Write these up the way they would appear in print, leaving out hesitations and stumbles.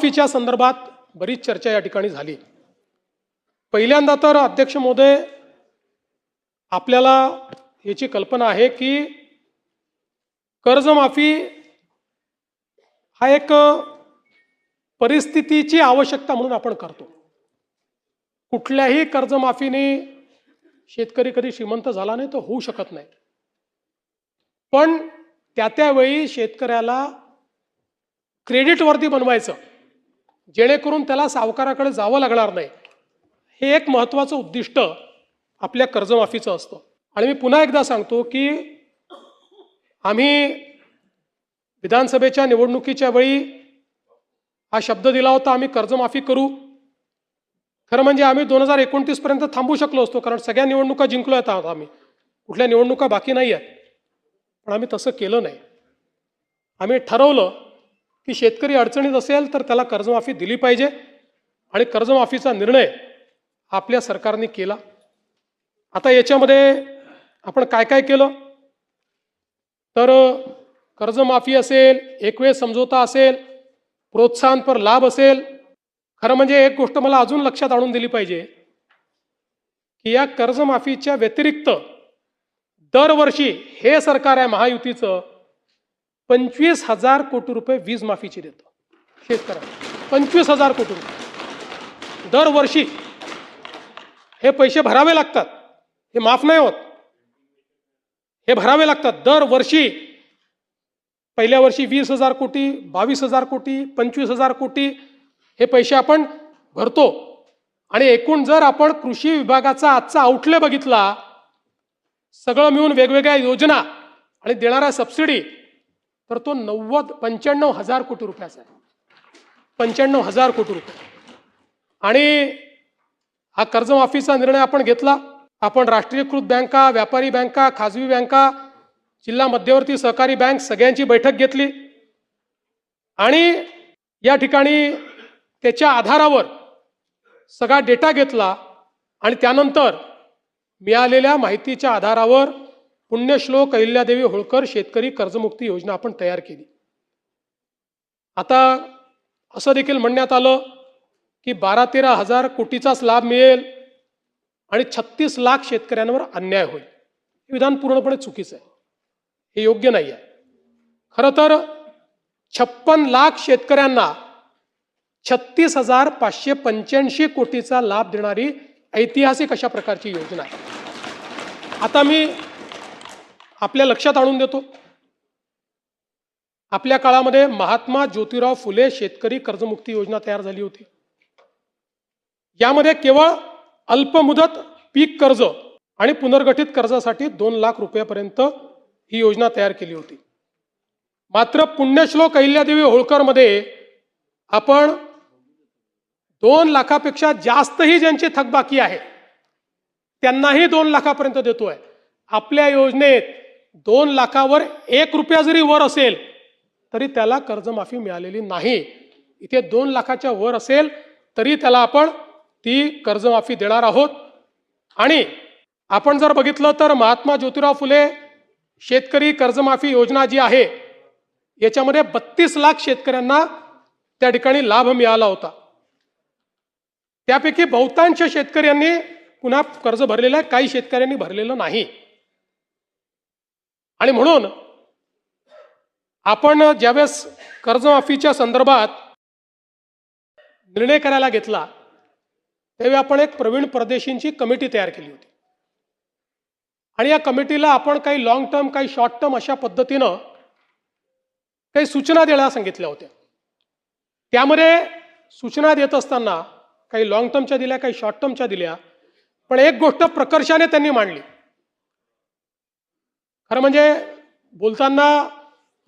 कर्जमाफीच्या संदर्भात बरीच चर्चा या ठिकाणी झाली। पहिल्यांदा तर अध्यक्ष महोदय, आपल्याला याची कल्पना आहे की कर्जमाफी हा एक परिस्थितीची आवश्यकता म्हणून आपण करतो। कुठल्याही कर्जमाफीने शेतकरी कधी श्रीमंत झाला नाही, तो होऊ शकत नाही। पण त्यावेळी शेतकऱ्याला क्रेडिटवर्दी बनवायचं, जेणेकरून त्याला सावकाराकडे जावं लागणार नाही, हे एक महत्त्वाचं उद्दिष्ट आपल्या कर्जमाफीचं असतं। आणि मी पुन्हा एकदा सांगतो की आम्ही विधानसभेच्या निवडणुकीच्या वेळी हा शब्द दिला होता, आम्ही कर्जमाफी करू। खरं म्हणजे आम्ही 2029 पर्यंत थांबू शकलो असतो, कारण सगळ्या निवडणुका जिंकलो आहेत आम्ही, कुठल्या निवडणुका बाकी नाही आहेत। पण आम्ही तसं केलं नाही। आम्ही ठरवलं की शेतकरी अडचणीत असेल तर त्याला कर्जमाफी दिली पाहिजे, आणि कर्जमाफीचा निर्णय आपल्या सरकारने केला। आता याच्यामध्ये आपण काय काय केलं तर कर्जमाफी असेल, एकवेळ समझोता असेल, प्रोत्साहनपर लाभ असेल। खरं म्हणजे एक गोष्ट मला अजून लक्षात आणून दिली पाहिजे की या कर्जमाफीच्या व्यतिरिक्त दरवर्षी हे सरकार आहे महायुतीचं 25,000 कोटी रुपये वीज माफीची देतं शेतकऱ्यांना। 25,000 कोटी रुपये दरवर्षी हे पैसे भरावे लागतात, हे माफ नाही होत, हे भरावे लागतात दरवर्षी। पहिल्या वर्षी 20,000 कोटी, 22,000 कोटी, 25,000 कोटी हे पैसे आपण भरतो। आणि एकूण जर आपण कृषी विभागाचा आजचा आउटले बघितला, सगळं मिळून वेगवेगळ्या योजना आणि देणारा सबसिडी, तर तो 95,000 कोटी रुपयाचा आहे। 95,000 कोटी रुपये। आणि हा कर्जमाफीचा निर्णय आपण घेतला। आपण राष्ट्रीयकृत बँका, व्यापारी बँका, खाजगी बँका, जिल्हा मध्यवर्ती सहकारी बँक सगळ्यांची बैठक घेतली, आणि या ठिकाणी त्याच्या आधारावर सगळा डेटा घेतला, आणि त्यानंतर मिळालेल्या माहितीच्या आधारावर पुण्यश्लोक अहिल्यादेवी होळकर शेतकरी कर्जमुक्ती योजना आपण तयार केली। आता असं देखील म्हणण्यात आलं की 12-13 हजार कोटीचाच लाभ मिळेल आणि 36 लाख शेतकऱ्यांवर अन्याय होईल। हे विधान पूर्णपणे चुकीचं आहे, हे योग्य नाही आहे। खरं तर 56 लाख शेतकऱ्यांना 36,585 कोटीचा लाभ देणारी ऐतिहासिक अशा प्रकारची योजना आहे। आता मी आपल्या लक्षात आणून देतो, आपल्या काळामध्ये महात्मा ज्योतिराव फुले शेतकरी कर्जमुक्ती योजना तयार झाली होती। यामध्ये केवळ अल्पमुदत पीक कर्ज आणि पुनर्गठित कर्जासाठी 2 लाख रुपयापर्यंत ही योजना तयार केली होती। मात्र पुण्यश्लोक अहिल्यादेवी होळकर मध्ये आपण 2 लाखापेक्षा जास्तही ज्यांची थकबाकी आहे त्यांनाही 2 लाखापर्यंत देतोय। आपल्या योजनेत 2 लाखावर 1 रुपया जरी वर असेल तरी त्याला कर्जमाफी मिळालेली नाही। इथे 2 लाखाच्या वर असेल तरी त्याला आपण ती कर्जमाफी देणार आहोत। आणि आपण जर बघितलं तर महात्मा ज्योतिराव फुले शेतकरी कर्जमाफी योजना जी आहे याच्यामध्ये 32 लाख शेतकऱ्यांना त्या ठिकाणी लाभ मिळाला होता। त्यापैकी बहुतांश शेतकऱ्यांनी पुन्हा कर्ज भरलेलं आहे, काही शेतकऱ्यांनी भरलेलं नाही। आणि म्हणून आपण ज्यावेळेस कर्जमाफीच्या संदर्भात निर्णय करायला घेतला त्यावेळी आपण एक प्रवीण परदेशींची कमिटी तयार केली होती, आणि या कमिटीला आपण काही लॉंग टर्म, काही शॉर्ट टर्म अशा पद्धतीनं काही सूचना द्यायला सांगितल्या होत्या। त्यामध्ये सूचना देत असताना काही लॉंग टर्मच्या दिल्या, काही शॉर्ट टर्मच्या दिल्या, पण एक गोष्ट प्रकर्षाने त्यांनी मांडली। खरं म्हणजे बोलताना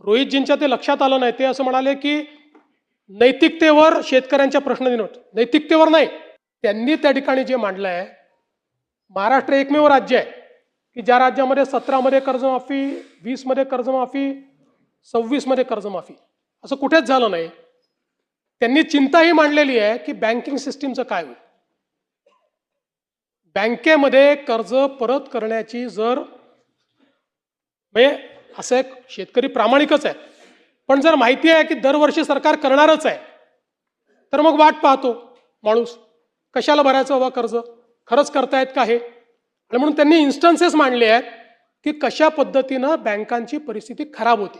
रोहितजींच्या ते लक्षात आलं नाही, ते असं म्हणाले की नैतिकतेवर शेतकऱ्यांच्या प्रश्न दिनोट, नैतिकतेवर नाही। त्यांनी त्या ठिकाणी जे मांडलं आहे, महाराष्ट्र एकमेव राज्य आहे की ज्या राज्यामध्ये 17 मध्ये कर्जमाफी, 20 मध्ये कर्जमाफी, 26 मध्ये कर्जमाफी, असं कुठेच झालं नाही। त्यांनी चिंताही मांडलेली आहे की बँकिंग सिस्टीमचं काय होईल। बँकेमध्ये कर्ज परत करण्याची जर म्हणजे असं एक शेतकरी प्रामाणिकच आहे, पण जर माहिती आहे की दरवर्षी सरकार करणारच आहे, तर मग वाट पाहतो माणूस, कशाला भरायचं बाबा कर्ज, खरंच करतायत का हे. आणि म्हणून त्यांनी इन्स्टन्सेस मांडले आहेत की कशा पद्धतीनं बँकांची परिस्थिती खराब होते.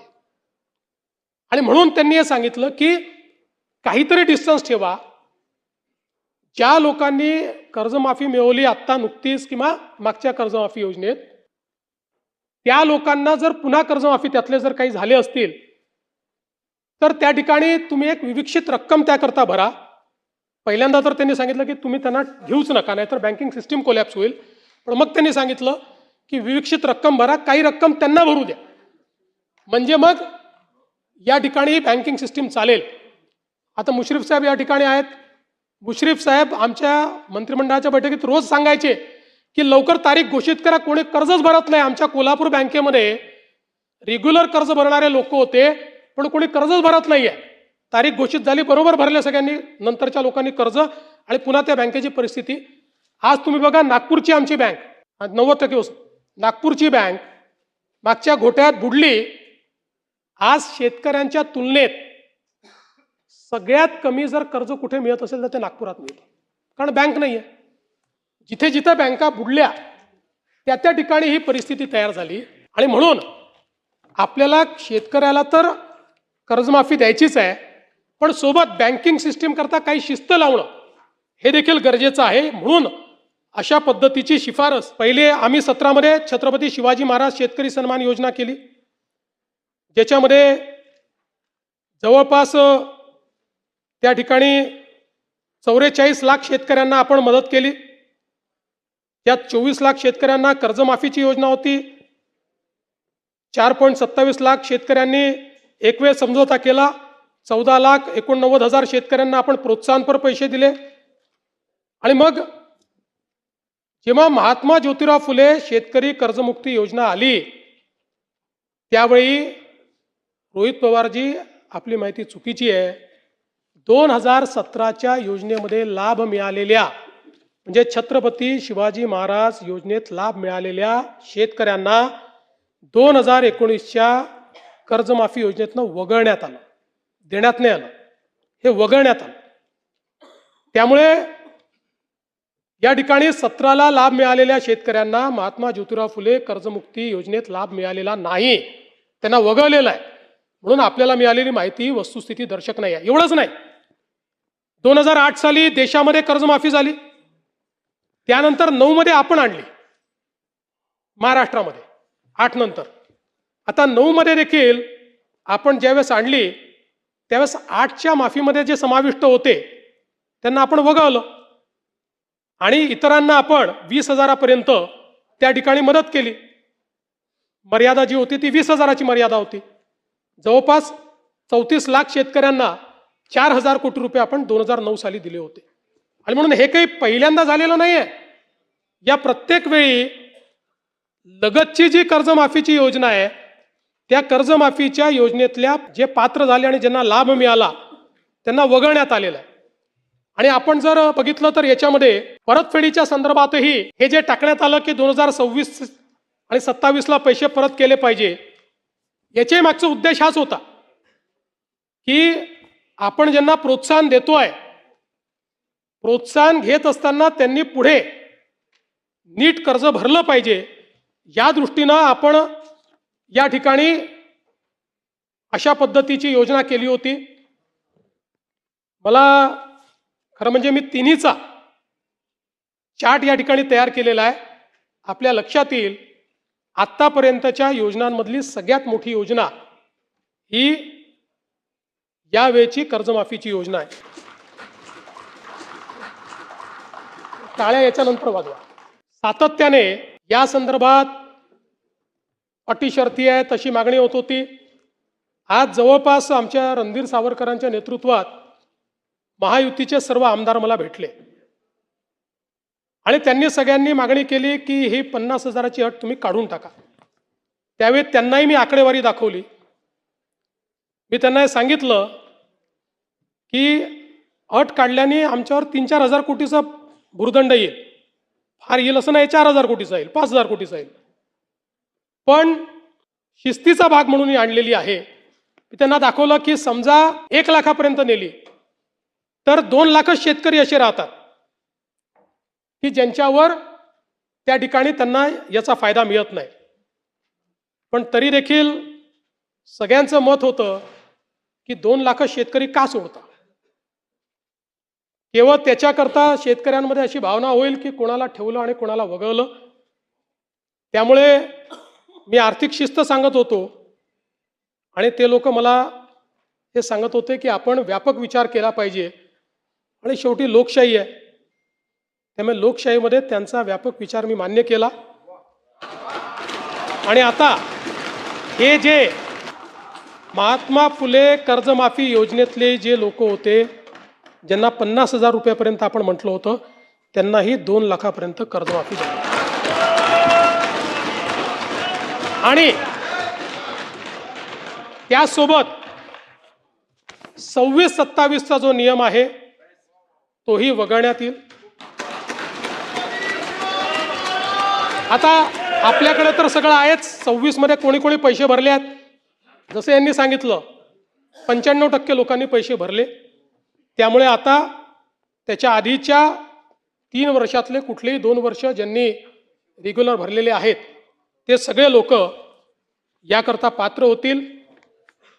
आणि म्हणून त्यांनी हे सांगितलं की काहीतरी डिस्टन्स ठेवा. ज्या लोकांनी कर्जमाफी मिळवली आत्ता नुकतीच किंवा मागच्या कर्जमाफी योजनेत, त्या लोकांना जर पुन्हा कर्जमाफी त्यातले जर काही झाले असतील तर त्या ठिकाणी तुम्ही एक विविक्षित रक्कम त्याकरता भरा. पहिल्यांदा तर त्यांनी सांगितलं की तुम्ही त्यांना घेऊच नका, नाहीतर बँकिंग सिस्टीम कोलॅप्स होईल. पण मग त्यांनी सांगितलं की विविक्षित रक्कम भरा, काही रक्कम त्यांना भरू द्या, म्हणजे मग या ठिकाणी बँकिंग सिस्टीम चालेल. आता मुश्रीफ साहेब या ठिकाणी आहेत. मुश्रीफ साहेब आमच्या मंत्रिमंडळाच्या बैठकीत रोज सांगायचे की लवकर तारीख घोषित करा, कोणी कर्जच भरत नाही. आमच्या कोल्हापूर बँकेमध्ये रेग्युलर कर्ज भरणारे लोक होते, पण कोणी कर्जच भरत नाहीये. तारीख घोषित झाली, बरोबर भरले सगळ्यांनी, नंतरच्या लोकांनी कर्ज, आणि पुन्हा त्या बँकेची परिस्थिती. आज तुम्ही बघा, नागपूरची आमची बँक 90% नागपूरची बँक मागच्या घोट्यात बुडली. आज शेतकऱ्यांच्या तुलनेत सगळ्यात कमी जर कर्ज कुठे मिळत असेल तर ते नागपुरात मिळतं, कारण बँक नाही आहे. जिथे जिथे बँका बुडल्या त्या त्या ठिकाणी ही परिस्थिती तयार झाली. आणि म्हणून आपल्याला शेतकऱ्याला तर कर्जमाफी द्यायचीच आहे, पण सोबत बँकिंग सिस्टीम करता काही शिस्त लावणं हे देखील गरजेचं आहे. म्हणून अशा पद्धतीची शिफारस पहिले आम्ही 17 मध्ये छत्रपती शिवाजी महाराज शेतकरी सन्मान योजना केली, ज्याच्यामध्ये जवळपास त्या ठिकाणी 44 लाख शेतकऱ्यांना आपण मदत केली. त्यात 24 लाख शेतकऱ्यांना कर्जमाफीची योजना होती. 4.27 लाख शेतकऱ्यांनी एक वेळ समझोता केला. 14,89,000 शेतकऱ्यांना आपण प्रोत्साहनपर पैसे दिले. आणि मग जेव्हा महात्मा ज्योतिराव फुले शेतकरी कर्जमुक्ती योजना आली, त्यावेळी रोहित पवारजी, आपली माहिती चुकीची आहे, 2017च्या योजनेमध्ये लाभ मिळालेल्या, म्हणजे छत्रपती शिवाजी महाराज योजनेत लाभ मिळालेल्या शेतकऱ्यांना 2019च्या कर्जमाफी योजनेतनं वगळण्यात आलं, देण्यात नाही आलं, हे वगळण्यात आलं. त्यामुळे या ठिकाणी 17ला लाभ मिळालेल्या शेतकऱ्यांना महात्मा ज्योतिराव फुले कर्जमुक्ती योजनेत लाभ मिळालेला नाही, त्यांना वगळलेला आहे. म्हणून आपल्याला मिळालेली माहिती वस्तुस्थिती दर्शक नाही आहे. एवढंच नाही, 2008 साली देशामध्ये कर्जमाफी झाली, त्यानंतर 9 मध्ये आपण आणली महाराष्ट्रामध्ये, 8 नंतर. आता 9 मध्ये देखील आपण ज्यावेळेस आणली त्यावेळेस 8च्या माफीमध्ये जे समाविष्ट होते त्यांना आपण वगळलं, आणि इतरांना आपण 20,000पर्यंत त्या ठिकाणी मदत केली. मर्यादा जी होती ती 20,000ची मर्यादा होती. जवळपास 34 लाख शेतकऱ्यांना 4,000 कोटी रुपये आपण 2009 साली दिले होते. आणि म्हणून हे काही पहिल्यांदा झालेलं नाहीये. या प्रत्येक वेळी लगतची जी कर्जमाफीची योजना आहे, त्या कर्जमाफीच्या योजनेतल्या जे पात्र झाले आणि ज्यांना लाभ मिळाला त्यांना वगळण्यात आलेलं आहे. आणि आपण जर बघितलं तर याच्यामध्ये परतफेडीच्या संदर्भातही हे जे टाकण्यात आलं की 2026 आणि 27ला पैसे परत केले पाहिजे, याच्या मागचा उद्देश हाच होता की आपण ज्यांना प्रोत्साहन देतोय, प्रोत्साहन घेत असताना त्यांनी पुढे नीट कर्ज भरलं पाहिजे, या दृष्टीनं आपण या ठिकाणी अशा पद्धतीची योजना केली होती. मला खरं म्हणजे मी तिन्हीचा चार्ट या ठिकाणी तयार केलेला आहे. आपल्या लक्षात येईल, आत्तापर्यंतच्या योजनांमधली सगळ्यात मोठी योजना ही यावेळची कर्जमाफीची योजना आहे. टाळ्या याच्यानंतर वाजवा. सातत्याने या संदर्भात अटी शर्ती आहे तशी मागणी होत होती. आज जवळपास आमच्या रणधीर सावरकरांच्या नेतृत्वात महायुतीचे सर्व आमदार मला भेटले आणि त्यांनी सगळ्यांनी मागणी केली की ही 50,000ची अट तुम्ही काढून टाका. त्यावेळी त्यांनाही मी आकडेवारी दाखवली. मी त्यांना हे सांगितलं की अट काढल्याने आमच्यावर 3-4 हजार कोटीचा भुर्दंड येईल. फार येईल असं नाही, 4,000 कोटीचा येईल, 5,000 कोटीचा येईल, पण शिस्तीचा भाग म्हणून आणलेली आहे. मी त्यांना दाखवलं की समजा 1 लाखापर्यंत नेली तर 2 लाखच शेतकरी असे राहतात की ज्यांच्यावर त्या ठिकाणी त्यांना याचा फायदा मिळत नाही. पण तरी देखील सगळ्यांचं मत होतं की 2 लाखच शेतकरी का सोडतात. केवळ त्याच्याकरता शेतकऱ्यांमध्ये अशी भावना होईल की कोणाला ठेवलं आणि कोणाला वगळलं. त्यामुळे मी आर्थिक शिस्त सांगत होतो आणि ते लोक मला हे सांगत होते की आपण व्यापक विचार केला पाहिजे आणि शेवटी लोकशाही आहे. त्यामुळे लोकशाहीमध्ये त्यांचा व्यापक विचार मी मान्य केला. आणि आता हे जे महात्मा फुले कर्जमाफी योजनेतले जे लोक होते ज्यांना 50,000 रुपयापर्यंत आपण म्हटलं होतं त्यांनाही 2 लाखापर्यंत कर्जमाफी झाली. आणि त्यासोबत 26-27चा जो नियम आहे तोही वगळण्यात येईल. आता आपल्याकडे तर सगळं आहेच. 26 मध्ये कोणी कोणी पैसे भरले आहेत. जसं यांनी सांगितलं 95% लोकांनी पैसे भरले. त्यामुळे आता त्याच्या आधीच्या 3 वर्षातले कुठलेही 2 वर्ष ज्यांनी रेग्युलर भरलेले आहेत ते सगळे लोक याकरता पात्र होतील.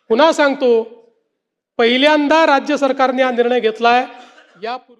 पुन्हा सांगतो, पहिल्यांदा राज्य सरकारने हा निर्णय घेतलाय. यापूर्वी